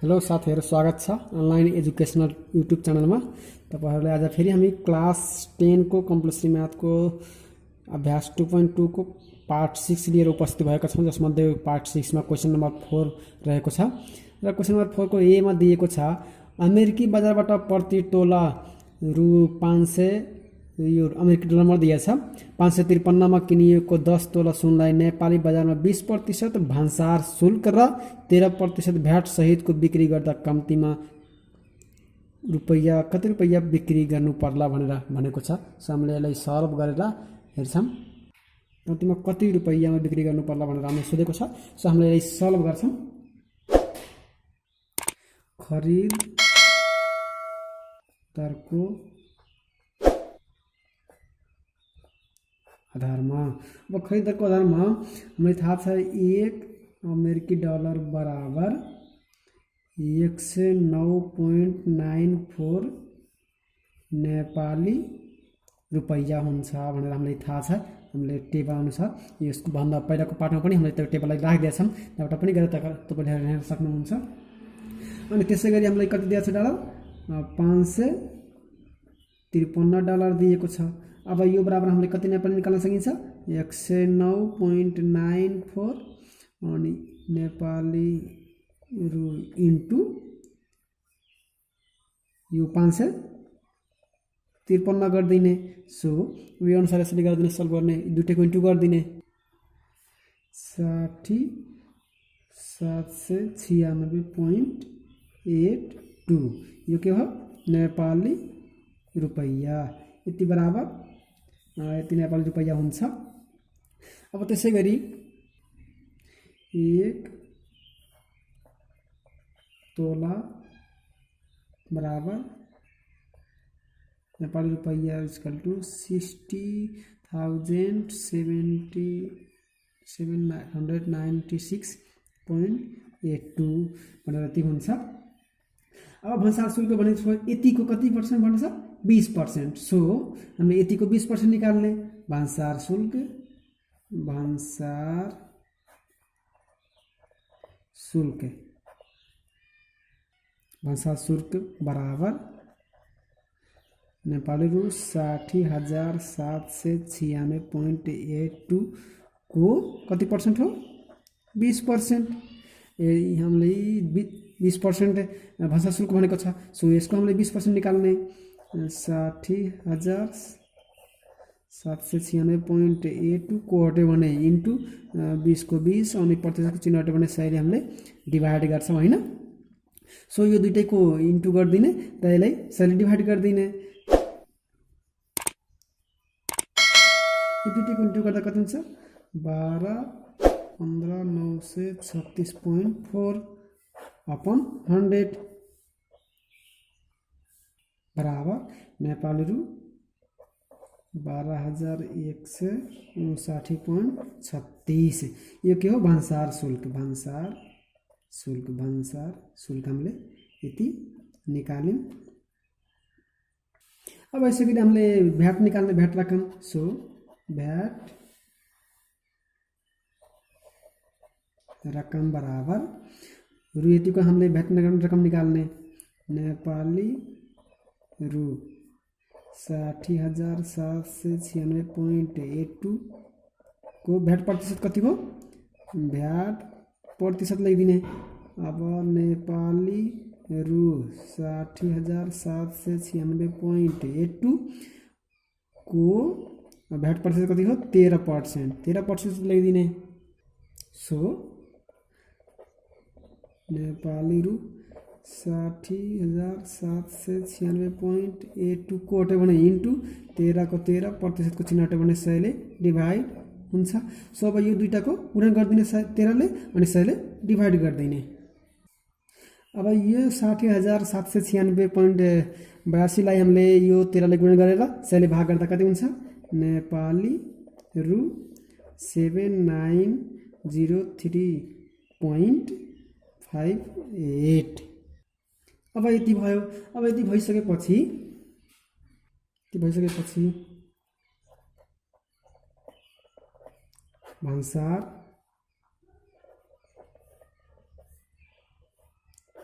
Hello साथीहरु, स्वागत छ अनलाइन एजुकेशनल युट्युब च्यानलमा। तपाईहरुले आज फेरि हामी क्लास 10 को कम्पल्सरी म्याथ को अभ्यास 2.2 को पार्ट 6 लिएर उपस्थित भएका छौं, जसमध्ये पार्ट 6 मा क्वेशन नम्बर 4 रहेको छ र क्वेशन नम्बर 4 को ए मा दिएको छ अमेरिकी बजारबाट प्रति तोला रु 500 यो अमेरिकी डलरमा दिएछ। 553 मा किनिएको 10 तोला सुनलाई नेपाली बजारमा 20% भान्सार शुल्क र 13% भ्याट सहितको बिक्री गर्दा कम्तीमा कति रुपैयाँ बिक्री गर्नु पर्ला भनेर भनेको छ। सो हामीले यसलाई सल्भ गरेर हेर्छौं कम्तीमा कति रुपैयाँमा बिक्री गर्नु पर्ला भनेर हामीले सोधेको छ। सो हामीले यसलाई सल्भ गर्छौं। खरिद दरको आधारमा, अब खरिद दरको आधारमा हामीलाई थाहा छ 1 अमेरिकी डलर बराबर 109.94 नेपाली रुपैयाँ हुन्छ भनेर हामीलाई थाहा छ। हामीले टेबल अनुसार यसको भन्दा पहिलाको पाठमा पनि हामीले त्यो टेबललाई राखिदिएका छौं, त्यहाँबाट पनि गएर तपाईले हेर्न सक्नुहुन्छ। अनि त्यसैगरी हामीलाई कति दिएको छ डलर 553 डलर दिएको छ। अब यो बराबर हामीले कति नेपाली निकाल्न सकिन्छ 109.94 अनि नेपाली रु इन्टु यो 553 गर्दिने। सो यो अनुसार यसरी गर्दिने, सल्भ गर्ने, दुटैको इन्टु गर्दिने 60,796.82 यो के हो नेपाली रुपैयाँ। यति बराबर यति नेपाली रुपैयाँ हुन्छ। अब त्यसैगरी 1 तोला बराबर नेपाली रुपैयाँ इक्वल टु 60,796.82 भनेर यति हुन्छ। अब भन्सार शुल्क भनेको यतिको कति पर्सेन्ट भन्छ 20%। सो हामीले यतिको 20% निकाल्ने भन्सार शुल्क बराबर नेपाली रु 60,796.82 को कति पर्सेन्ट हो 20%। हामीले 20% भन्सार शुल्क भनेको छ। सो यसको हामीले 20% निकाल्ने 60,796.82 को हट्यो भने इन्टु 20 को 20 अनि प्रतिशतको चिन्ह हट्यो भने यसरी हामीले डिभाइड गर्छौं हैन। सो यो दुईटैको इन्टु गर्दिने र यसलाई यसरी डिभाइड गर्दिने। यो दुईटैको इन्टु गर्दा कति हुन्छ 12,15,936.4 अपन 100 बराबर नेपाली रु 12,159.36। यो के हो भन्सार शुल्क हामीले यति निकाल्यौं। अब यसैगरी हामीले भ्याट निकाल्ने, भ्याट रकम। सो भ्याट रकम बराबर रु यतिको हामीले भ्याट रकम निकाल्ने नेपाली रु 60,796.82 को भ्याट प्रतिशत कति हो भ्याट प्रतिशत लेखिदिने। अब नेपाली रु 60,796.82 को भ्याट प्रतिशत कति हो 13% लेखिदिने। सो नेपाली रु 60,796.82 को हट्यो भने इन्टु 13 को 13 प्रतिशतको चिन्ह हट्यो भने 100 ले डिभाइड हुन्छ। सो अब यो दुईटाको गुणन गर्दिने 13 ले अनि 100 ले डिभाइड गर्दिने। अब यो 60,796.82 लाई हामीले यो 13 ले गुणन गरेर 100 ले भाग गर्दा कति हुन्छ नेपाली रु 7903.58। अब यति भयो। अब यति भइसकेपछि भन्सार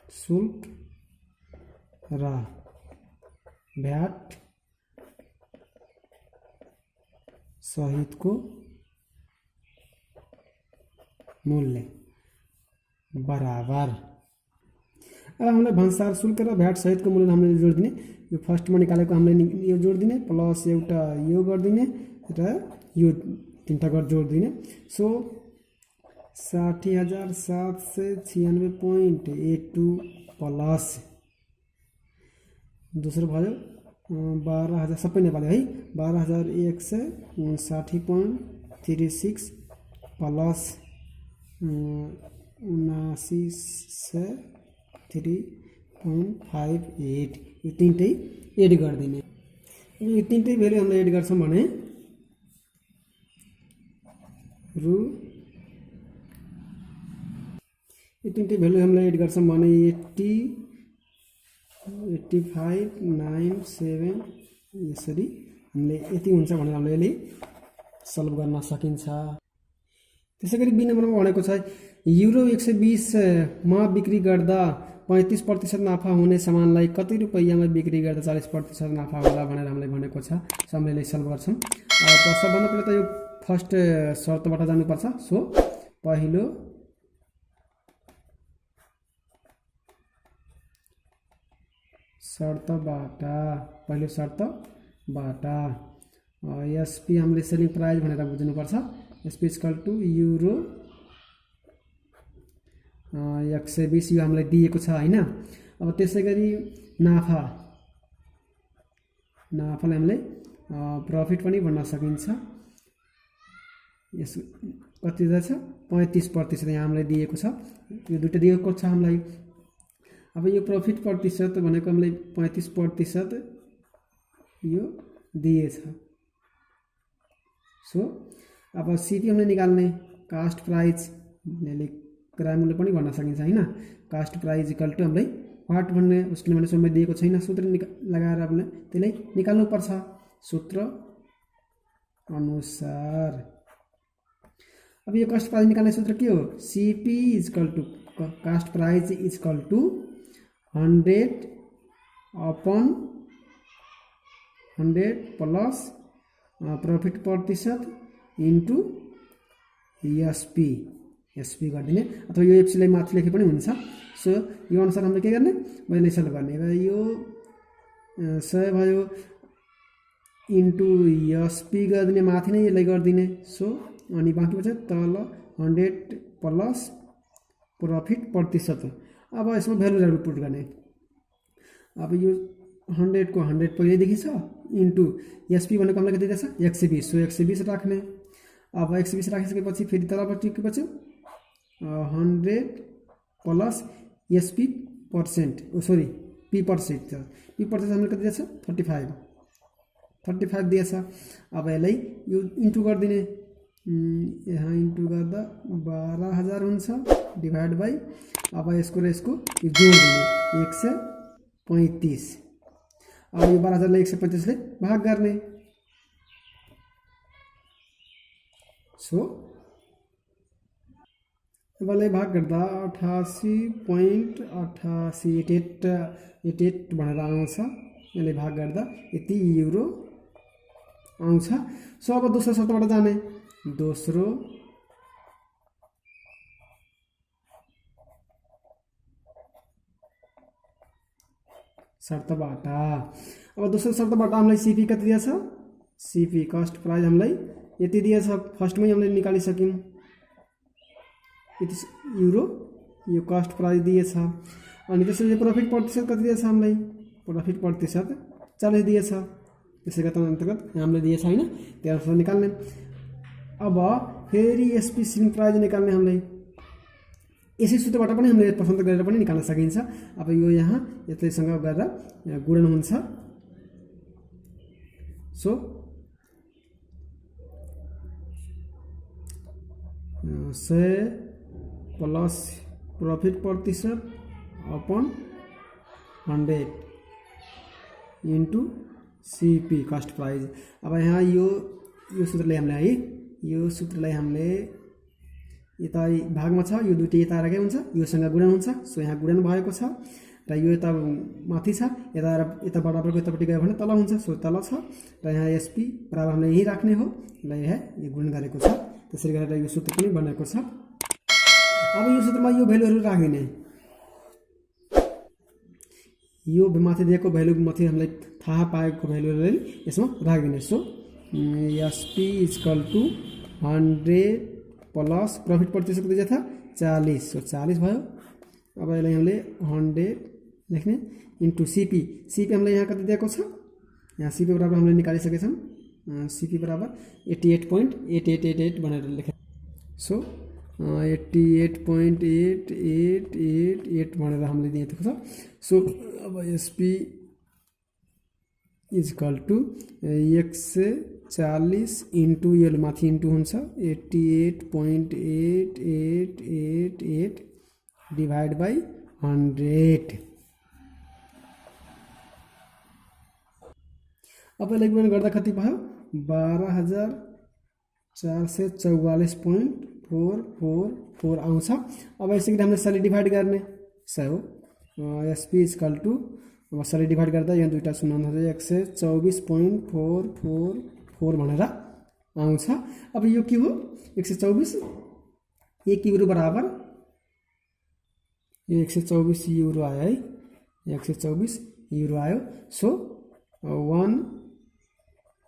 शुल्क र भ्याट सहितको मूल्य बराबर। अब हमलाई भन्सार शुल्क र भ्याट सहितको मूल्य हामीले जोड दिने। यो फर्स्टमा निकालेको हामीले यो जोड दिने प्लस एउटा यो गरिदिने र यो तीनटा गरी जोड दिने। सो 60,796.82 प्लस दोस्रो भयो 12,000 सबै नेपाली है 12,159.36 प्लस 7903.58 यो तीनटै एड गरिदिने। यो तीनटै भ्यालु हामीले एड गर्छौँ भने यो तीनटै भ्यालु हामीले एड गर्छौँ भने 8597 यसरी हामीले यति हुन्छ भनेर हामीले यसले सल्भ गर्न सकिन्छ। त्यसैगरी बी नम्बरमा भनेको छ युरो 120 मा बिक्री गर्दा 35% नाफा हुने सामानलाई कति रुपैयाँमा बिक्री गर्दा 40% नाफा होला भनेर हामीलाई भनेको छ। सो हामीले सल्भ गर्छौँ। सबभन्दा पहिले त यो फर्स्ट शर्तबाट जानुपर्छ। सो पहिलो शर्तबाट एसपी हामीले सेलिङ प्राइस भनेर बुझ्नुपर्छ। एसपी इक्वल टु युरो 120 यो हामीलाई दिएको छ हैन। अब त्यसैगरी नाफालाई हामीले प्रफिट पनि भन्न सकिन्छ। यस कति छ 35% यहाँ हामीलाई दिएको छ। यो दुईटा दिएको छ हामीलाई। अब यो प्रफिट प्रतिशत भनेको हामीलाई 35% यो दिएछ। सो अब सीपी हामीले निकाल्ने कास्ट प्राइस यसले क्रय मूल्य पनि भन्न सकिन्छ हैन। कास्ट प्राइस इक्वल टु हामीलाई वाट भन्ने उसले भने समय दिएको छैन सूत्र लगाएर हामीले त्यसलाई निकाल्नु पर्छ सूत्र अनुसार। अब यो कास्ट प्राइस निकाल्ने सूत्र के हो CP equal to cost price equal to 100 अपन 100 प्लस प्रफिट प्रतिशत इन्टु एसपी गरिदिने अथवा यो एफसीलाई माथि लेखे पनि हुन्छ। सो यो अनुसार हामीले के गर्ने मैले सल्भ गर्ने। अब यो 100 भयो इन्टु एसपी गरिदिने माथि नै यसलाई गरिदिने। सो अनि बाँकी बच्चा तल 100 प्लस प्रफिट प्रतिशत। अब यसमा भ्यालुहरू पुट गर्ने। अब यो 100 को 100 पहिलेदेखि छ इन्टु एसपी भनेको हामीलाई कति दिएछ 120। सो 120 राख्ने। अब 120 राखिसकेपछि फेरि तलपट्टि के बच्यो 100 plus SP percent sorry P percent हामीलाई कति दिएछ 35 दिएछ। अब यसलाई यो इन्टु गरिदिने। यहाँ इन्टु गर्दा 12,000 हुन्छ डिभाइड बाई अब यसको र यसको जोड दिने 135। अब यो 12,000 लाई 135 ले भाग गर्ने। सो यसलाई भाग गर्दा 88.88 भनेर आउँछ। यसले भाग गर्दा यति युरो आउँछ। सो अब दोस्रो शर्तबाट जाने। दोस्रो शर्तबाट अब दोस्रो शर्तबाट हामीलाई सीपी कति दिएछ सीपी कस्ट प्राइस हामीलाई यति दिएछ। फर्स्टमै हामीले निकालिसक्यौँ यति युरो यो कस्ट प्राइस दिएछ। अनि त्यसैले प्रफिट प्रतिशत कति दिएछ हामीलाई प्रफिट प्रतिशत 40 दिएछ। त्यसैका अन्तर्गत हामीले दिएछ हैन त्यसलाई निकाल्ने। अब फेरि एसपी सेलिङ प्राइस निकाल्ने हामीलाई। यसै सूत्रबाट पनि हामीले पसन्द गरेर पनि निकाल्न सकिन्छ। अब यो यहाँ यसैसँग गरेर गुणन हुन्छ। सो 100 प्लस प्रफिट प्रतिशत upon 100 into CP cost price. अब यहाँ यो सूत्रलाई हामीले है यो सूत्रलाई हामीले यता भागमा छ, यो दुईटै यता के हुन्छ, योसँग गुणन हुन्छ। सो यहाँ गुणन भएको छ र यो यता माथि छ, यता बराबरको यतापट्टि गयो भने तल हुन्छ। सो तल छ र यहाँ एसपी बराबर हामीले यही राख्ने हो र यहाँ यो गुणन गरेको छ। त्यसरी गरेर यो सूत्र पनि बनेको छ। अब यो सूत्रमा यो भ्यालुहरू राखिदिने, यो माथि दिएको भ्यालु माथि हामीलाई थाहा पाएको भ्यालुहरूले यसमा राखिदिने। सो SP equal to 100 plus profit प्रतिशत कति था 40। सो 40 भयो। अब यसलाई हामीले 100 लेख्ने इन्टु सीपी। सीपी हामीलाई यहाँ कति दिएको छ, यहाँ सीपी बराबर हामीले निकालिसकेका छौँ। सीपी बराबर 88.8888 भनेर लेखेँ। सो 88.888 भनेर हामीले दिएको छ। सो अब एसपी इक्वल टू 140 इन्टु यो माथि इन्टु हुन्छ 88.8888 डिभाइड बाई 100। अब यसलाई गुणन गर्दा कति भयो, 12,444.444 आउँछ। अब यसरी हामीले यसरी डिभाइड गर्ने 100 हो। एसपी इक्वल टू अब यसरी डिभाइड गर्दा यहाँ दुईटा शून्य हुन्छ 124.444 भनेर आउँछ। अब यो के हो, 124 1 युरो बराबर यो 124 युरो आयो है, 124 युरो आयो। सो 1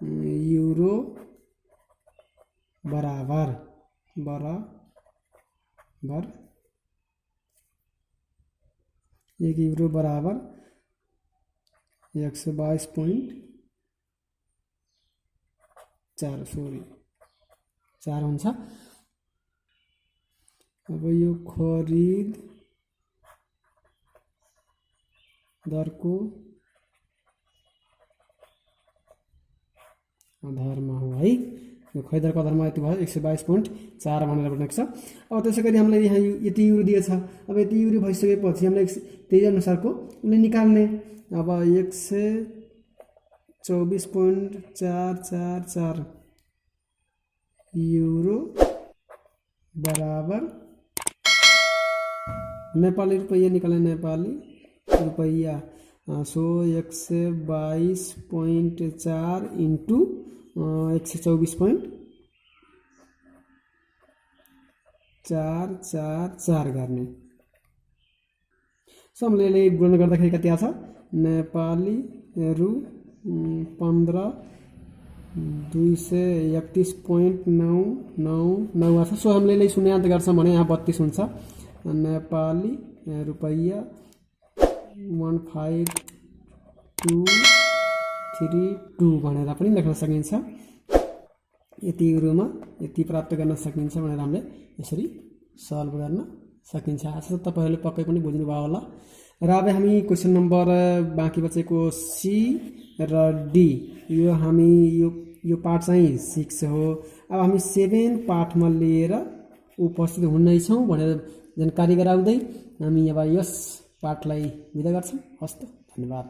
युरो बराबर 1 युरो बराबर 122.4 हुन्छ। अब यो खरिद दरको आधारमा हो है, यो खरिद दरको आधारमा यति भयो 122.4 भनेर भनेको छ। अब त्यसै गरी हामीलाई यहाँ यति युरो दिएछ। अब यति युरो भइसकेपछि हामीले त्यही अनुसारको उसले निकाल्ने। अब 124.444 युरो बराबर नेपाली रुपैयाँ निकाल्ने, नेपाली रुपैयाँ। सो 122.4 इन्टु 124.444 गर्ने। सो हामीले गुणन गर्दाखेरि कति आछ, नेपाली रु 15 231.999 आछ। सो हामीले शून्यान्त गर्छौँ भने यहाँ 32 हुन्छ। नेपाली रुपैयाँ 15232 भनेर पनि लेख्न सकिन्छ। यति युरोमा यति प्राप्त गर्न सकिन्छ भनेर हामीले यसरी सल्भ गर्न सकिन्छ। आशा छ तपाईहरुले पक्कै पनि बुझ्नुभयो होला। र अब हामी क्वेशन नम्बर बाँकी बचेको सी र डी यो पार्ट चाहिँ 6 हो। अब हामी 7 पार्टमा लिएर उपस्थित हुनेछौँ भनेर जानकारी गराउँदै हामी अब यस पाठलाई बिदा गर्छौँ। हस्त, धन्यवाद।